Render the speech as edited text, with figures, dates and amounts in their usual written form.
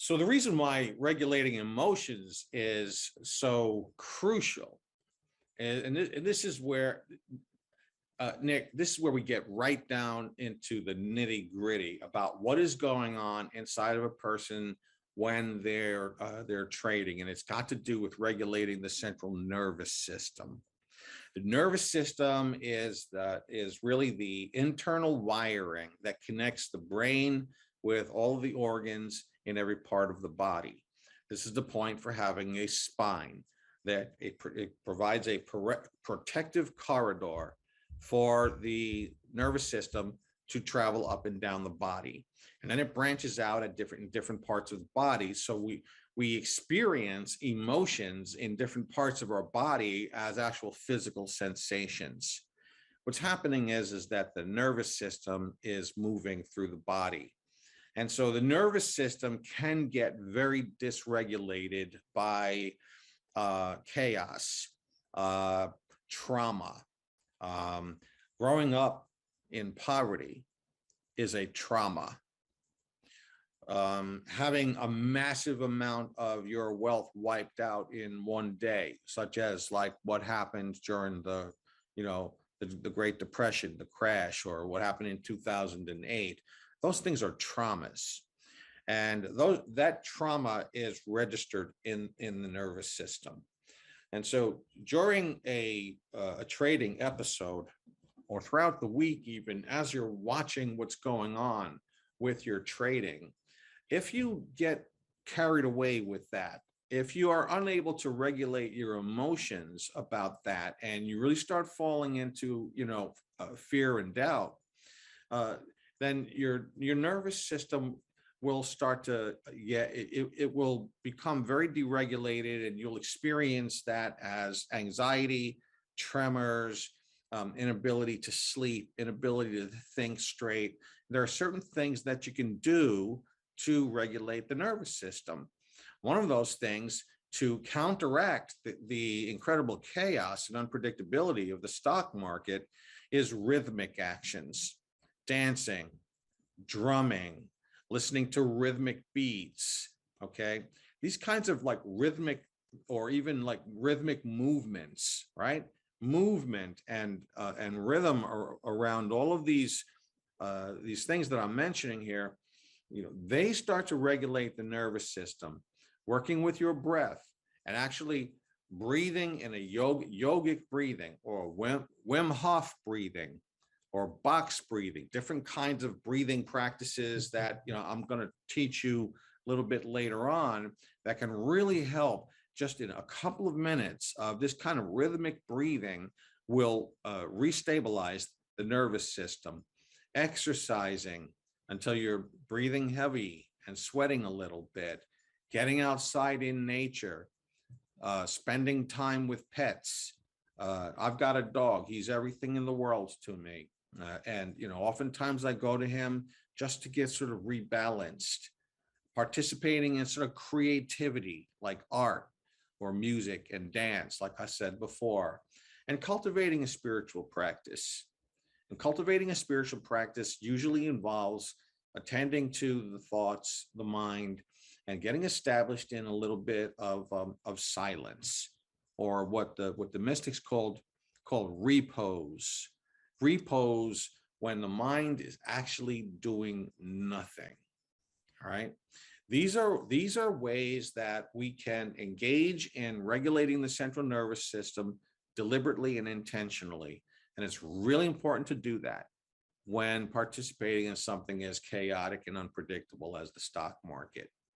So the reason why regulating emotions is so crucial, and this is where, Nick, this is where we get right down into the nitty gritty about what is going on inside of a person when they're trading, and it's got to do with regulating the central nervous system. The nervous system is really the internal wiring that connects the brain with all of the organs in every part of the body. This is the point for having a spine, that it provides a protective corridor for the nervous system to travel up and down the body. And then it branches out at different parts of the body. So we experience emotions in different parts of our body as actual physical sensations. What's happening is that the nervous system is moving through the body. And so the nervous system can get very dysregulated by chaos, trauma. Growing up in poverty is a trauma. Having a massive amount of your wealth wiped out in one day, such as like what happened during the Great Depression, the crash, or what happened in 2008. Those things are traumas, and that trauma is registered in the nervous system. And so during a trading episode, or throughout the week, even as you're watching what's going on with your trading, if you get carried away with that, if you are unable to regulate your emotions about that, and you really start falling into fear and doubt, then your nervous system will start to, it will become very deregulated, and you'll experience that as anxiety, tremors, inability to sleep, inability to think straight. There are certain things that you can do to regulate the nervous system. One of those things, to counteract the incredible chaos and unpredictability of the stock market, is rhythmic actions, dancing, drumming, listening to rhythmic beats. Okay, these kinds of like rhythmic, or even like rhythmic movements, right? Movement and rhythm around all of these things that I'm mentioning here, they start to regulate the nervous system. Working with your breath and actually breathing in a yogic breathing, or Wim Hof breathing, or box breathing, different kinds of breathing practices that I'm going to teach you a little bit later on, that can really help. Just in a couple of minutes of this kind of rhythmic breathing will restabilize the nervous system. Exercising until you're breathing heavy and sweating a little bit, getting outside in nature, spending time with pets. I've got a dog. He's everything in the world to me. And oftentimes I go to him just to get sort of rebalanced. Participating in sort of creativity like art or music and dance, like I said before, and cultivating a spiritual practice. And cultivating a spiritual practice usually involves attending to the thoughts, the mind, and getting established in a little bit of silence, or what the mystics called repose. Repose when the mind is actually doing nothing. All right. These are ways that we can engage in regulating the central nervous system deliberately and intentionally. And it's really important to do that when participating in something as chaotic and unpredictable as the stock market.